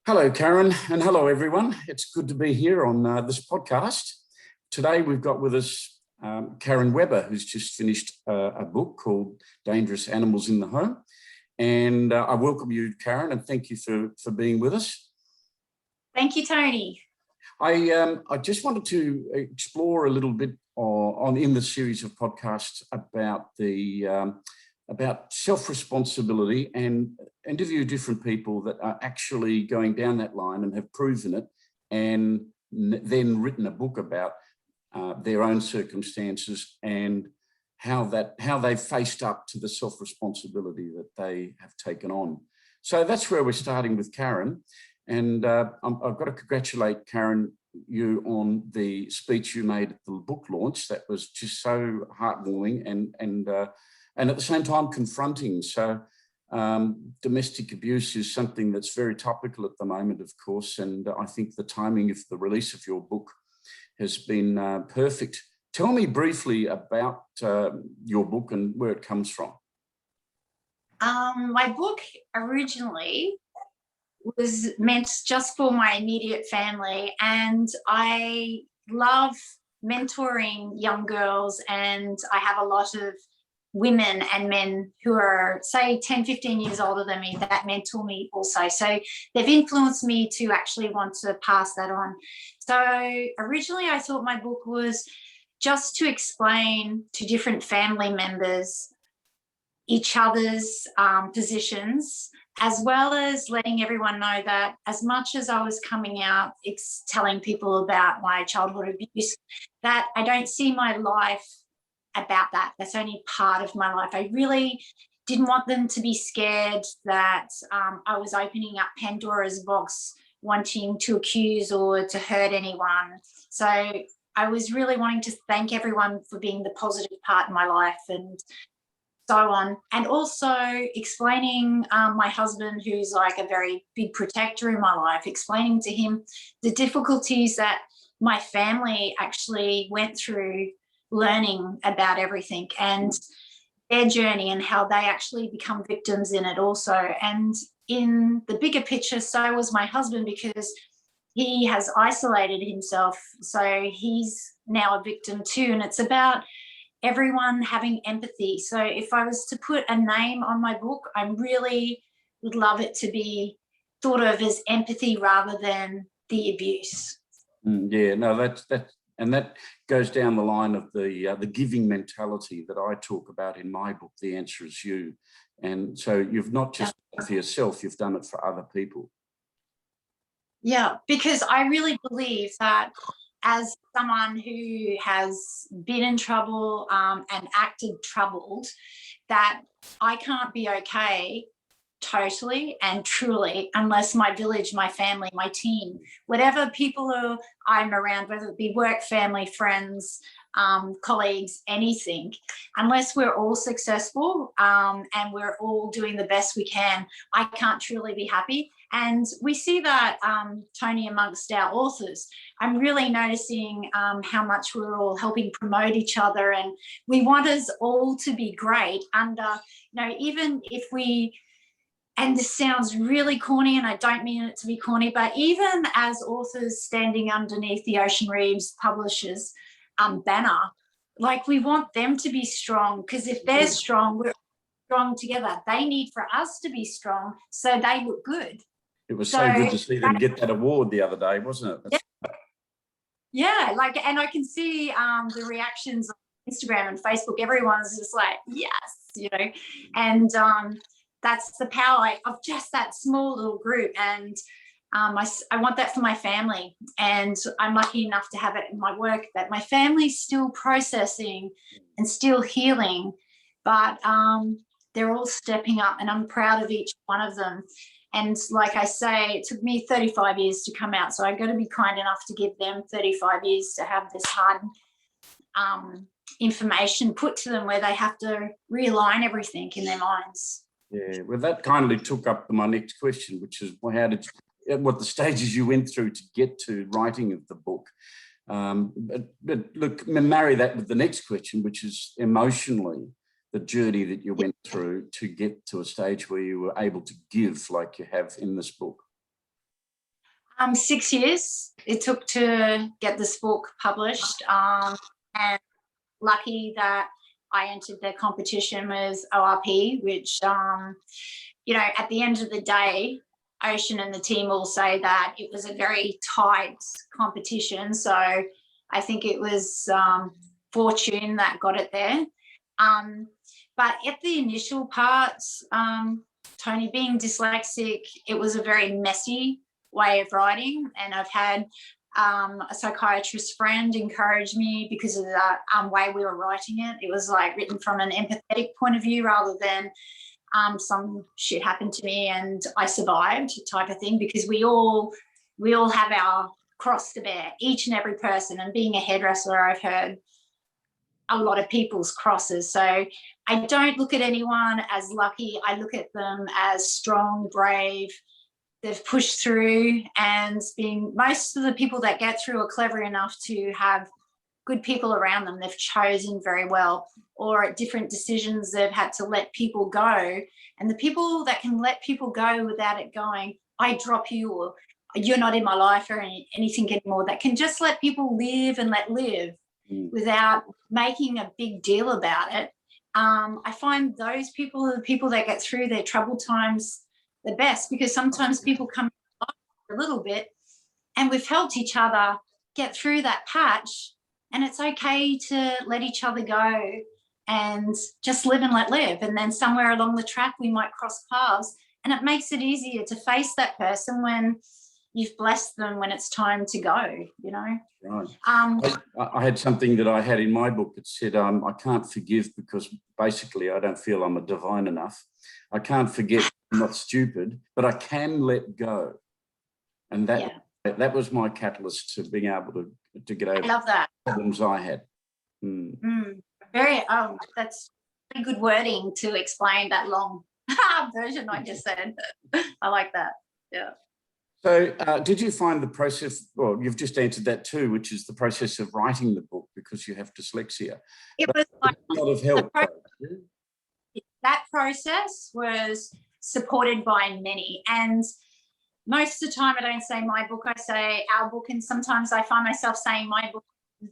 Hello, Karyn, and hello, everyone. It's good to be here on this podcast. Today, we've got with us Karyn Weber, who's just finished a book called Dangerous Animals in the Home. And I welcome you, Karyn, and thank you for being with us. Thank you, Tony. I just wanted to explore a little bit in the series of podcasts about self-responsibility and interview different people that are actually going down that line and have proven it, and then written a book about their own circumstances and how they've faced up to the self-responsibility that they have taken on. So that's where we're starting with Karyn. And I've got to congratulate Karyn, you on the speech you made at the book launch. That was just so heartwarming and at the same time confronting. So domestic abuse is something that's very topical at the moment, of course, and I think the timing of the release of your book has been perfect. Tell me briefly about your book and where it comes from. My book originally was meant just for my immediate family, and I love mentoring young girls, and I have a lot of women and men who are, say, 10, 15 years older than me that mentor me also. So they've influenced me to actually want to pass that on. So originally I thought my book was just to explain to different family members each other's positions, as well as letting everyone know that as much as I was coming out, telling people about my childhood abuse, that I don't see my life about that. That's only part of my life. I really didn't want them to be scared that I was opening up Pandora's box, wanting to accuse or to hurt anyone. So I was really wanting to thank everyone for being the positive part in my life and so on. And also explaining my husband, who's like a very big protector in my life, explaining to him the difficulties that my family actually went through learning about everything and their journey and how they actually become victims in it also. And in the bigger picture, so was my husband, because he has isolated himself. So he's now a victim too. And it's about everyone having empathy. So if I was to put a name on my book, I really would love it to be thought of as empathy rather than the abuse. Yeah, no, that goes down the line of the giving mentality that I talk about in my book, The Answer Is You. And so you've not just done it for yourself, you've done it for other people. Yeah, because I really believe that as someone who has been in trouble and acted troubled, that I can't be okay totally and truly unless my village, my family, my team, whatever people I'm around, whether it be work, family, friends, colleagues, anything, unless we're all successful and we're all doing the best we can, I can't truly be happy. And we see that, Tony, amongst our authors. I'm really noticing how much we're all helping promote each other, and we want us all to be great under, even if we, and this sounds really corny, and I don't mean it to be corny, but even as authors standing underneath the Ocean Reeves Publishers banner, like, we want them to be strong, because if they're strong, we're strong together. They need for us to be strong so they look good. It was so good to see them get that award the other day, wasn't it? Yeah, and I can see the reactions on Instagram and Facebook. Everyone's just like, yes, and that's the power of just that small little group. And I want that for my family, and I'm lucky enough to have it in my work, that my family's still processing and still healing, but they're all stepping up, and I'm proud of each one of them. And like I say, it took me 35 years to come out, so I've got to be kind enough to give them 35 years to have this hard information put to them, where they have to realign everything in their minds. Yeah, well, that kindly took up my next question, which is what the stages you went through to get to writing of the book. But look, marry that with the next question, which is emotionally, the journey that you went through to get to a stage where you were able to give like you have in this book. 6 years it took to get this book published, and lucky that I entered the competition with ORP, which, you know, at the end of the day, Ocean and the team all say that it was a very tight competition. So I think it was fortune that got it there. But at the initial parts, Tony, being dyslexic, it was a very messy way of writing, and I've had a psychiatrist friend encourage me because of that way we were writing it. It was like written from an empathetic point of view rather than some shit happened to me and I survived type of thing, because we all have our cross to bear, each and every person. And being a hairdresser, I've heard a lot of people's crosses. So I don't look at anyone as lucky. I look at them as strong, brave. They've pushed through, and being most of the people that get through are clever enough to have good people around them they've chosen very well, or at different decisions they've had to let people go. And the people that can let people go without it going, I drop you, or you're not in my life, or anything anymore, that can just let people live and let live without making a big deal about it. I find those people are the people that get through their troubled times the best, because sometimes people come a little bit and we've helped each other get through that patch, and it's okay to let each other go and just live and let live. And then somewhere along the track we might cross paths, and it makes it easier to face that person when you've blessed them when it's time to go, you know. Right. I had something that I had in my book that said, I can't forgive because basically I don't feel I'm a divine enough. I can't forget, I'm not stupid, but I can let go. And that was my catalyst to being able to get over the problems I had. That's very good wording to explain that long version I just said. I like that. Yeah. So did you find the process, well, you've just answered that too, which is the process of writing the book because you have dyslexia. It was like a lot of help. That process was supported by many. And most of the time I don't say my book, I say our book. And sometimes I find myself saying my book. And,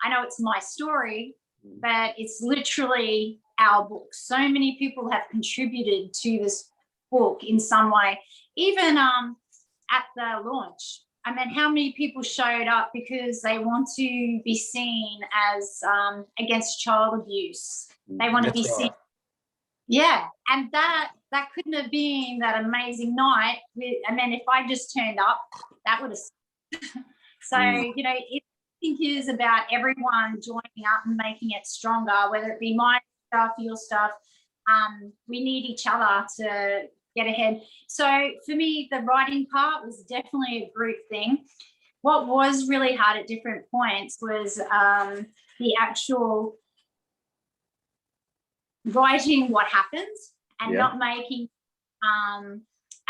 I know it's my story, but it's literally our book. So many people have contributed to this book in some way. Even at the launch, I mean, how many people showed up because they want to be seen as against child abuse? They want to be seen. Yeah, and that couldn't have been that amazing night. I mean, if I just turned up, that would have. So, you know, I think it is about everyone joining up and making it stronger, whether it be my stuff, your stuff. We need each other to get ahead. So for me, the writing part was definitely a group thing. What was really hard at different points was the actual writing what happens and not making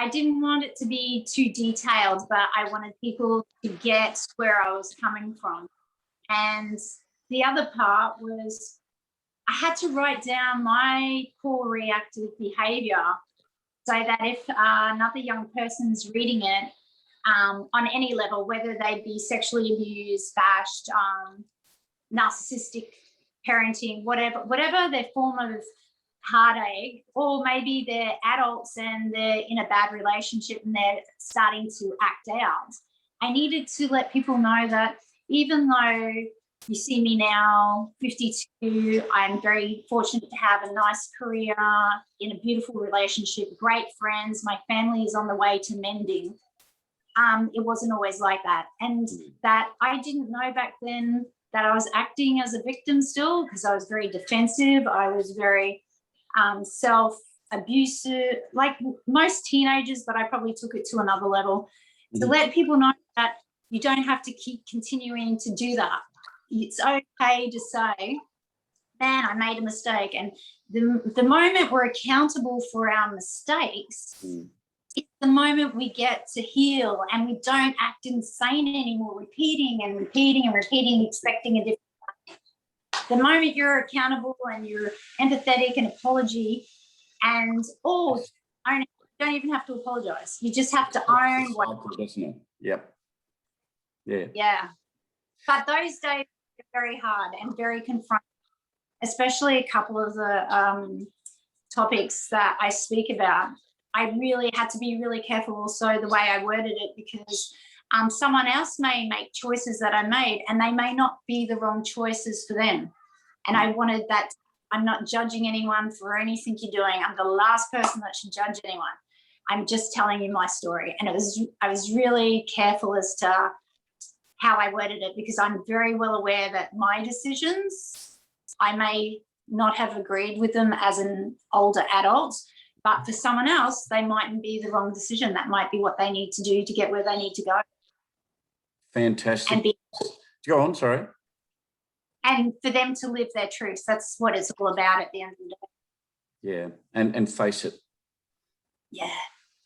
I didn't want it to be too detailed, but I wanted people to get where I was coming from. And the other part was I had to write down my core reactive behavior so that if another young person's reading it on any level, whether they be sexually abused, bashed, narcissistic parenting, whatever their form of heartache, or maybe they're adults and they're in a bad relationship and they're starting to act out. I needed to let people know that even though you see me now, 52, I'm very fortunate to have a nice career, in a beautiful relationship, great friends, my family is on the way to mending. It wasn't always like that. And that I didn't know back then that I was acting as a victim still, because I was very defensive. I was very self-abusive, like most teenagers, but I probably took it to another level. To let people know that you don't have to keep continuing to do that. It's okay to say, man, I made a mistake. And the moment we're accountable for our mistakes, it's the moment we get to heal and we don't act insane anymore, repeating and repeating and repeating, expecting a different thing. The moment you're accountable and you're empathetic and apology and own don't even have to apologize. You just have to own what. Cycle, doesn't it? Yep. Yeah. Yeah. But those days are very hard and very confronting, especially a couple of the topics that I speak about. I really had to be really careful also the way I worded it, because someone else may make choices that I made and they may not be the wrong choices for them. And I wanted that. I'm not judging anyone for anything you're doing. I'm the last person that should judge anyone. I'm just telling you my story. And I was really careful as to how I worded it, because I'm very well aware that my decisions, I may not have agreed with them as an older adult, but for someone else, they mightn't be the wrong decision. That might be what they need to do to get where they need to go. Fantastic. Go on, sorry. And for them to live their truth. That's what it's all about at the end of the day. Yeah, and face it. Yeah.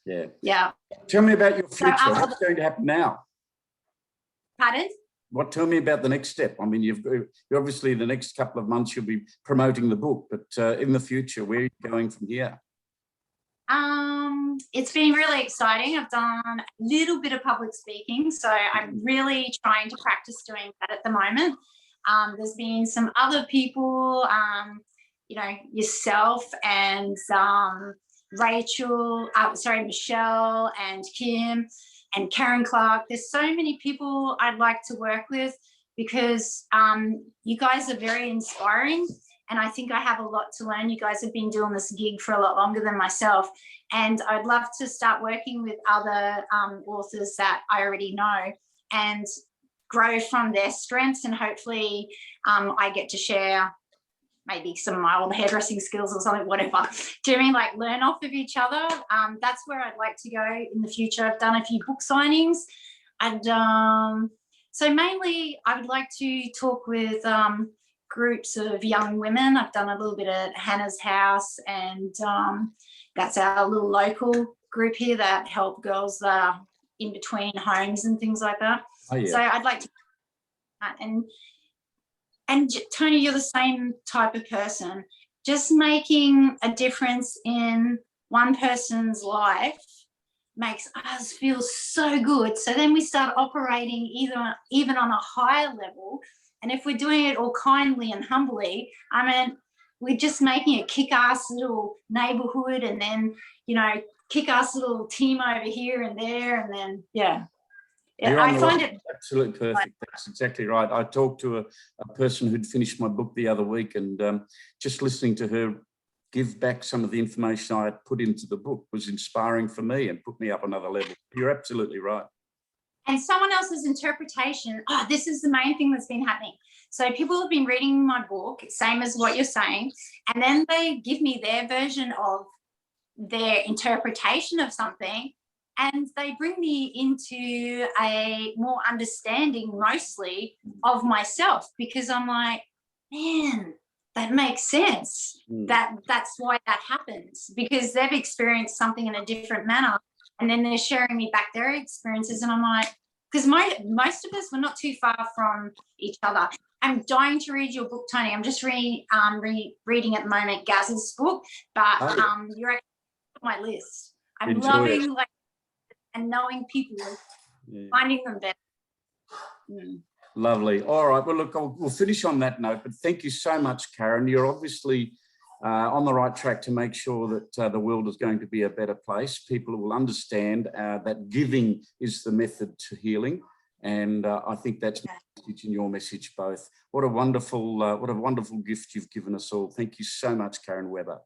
Yeah. Yeah. Tell me about your future. So, What's going to happen now? Pardon? Tell me about the next step. I mean, you're obviously the next couple of months you'll be promoting the book, but in the future, where are you going from here? It's been really exciting. I've done a little bit of public speaking, so I'm really trying to practice doing that at the moment. There's been some other people, you know, yourself and Michelle and Kim and Karyn Clark. There's so many people I'd like to work with, because you guys are very inspiring, and I think I have a lot to learn. You guys have been doing this gig for a lot longer than myself, and I'd love to start working with other authors that I already know and grow from their strengths, and hopefully I get to share maybe some of my old hairdressing skills or something, whatever. Do you mean, like, learn off of each other? That's where I'd like to go in the future. I've done a few book signings, and so mainly I would like to talk with groups of young women. I've done a little bit at Hannah's House, and that's our little local group here that help girls in between homes and things like that. Oh, yeah. So I'd like to, and Tony, you're the same type of person. Just making a difference in one person's life makes us feel so good. So then we start operating even on a higher level. And if we're doing it all kindly and humbly, I mean, we're just making a kick-ass little neighborhood, and then, you know, kick-ass little team over here and there, and then, yeah. I find it absolutely perfect. That's exactly right. I talked to a person who'd finished my book the other week, and just listening to her give back some of the information I had put into the book was inspiring for me and put me up another level. You're absolutely right. And someone else's interpretation, this is the main thing that's been happening. So people have been reading my book, same as what you're saying, and then they give me their version of their interpretation of something, and they bring me into a more understanding, mostly, of myself, because I'm like, man, that makes sense. That's why that happens, because they've experienced something in a different manner, and then they're sharing me back their experiences, and I'm like, because most of us, we're not too far from each other. I'm dying to read your book, Tony. I'm just reading at the moment Gaz's book, but you're actually on my list. I'm loving and knowing people, finding them better. Lovely. All right. Well, look, we'll finish on that note, but thank you so much, Karyn. You're obviously on the right track to make sure that the world is going to be a better place. People will understand that giving is the method to healing. And I think that's my message and your message both. What a wonderful gift you've given us all. Thank you so much, Karyn Webber.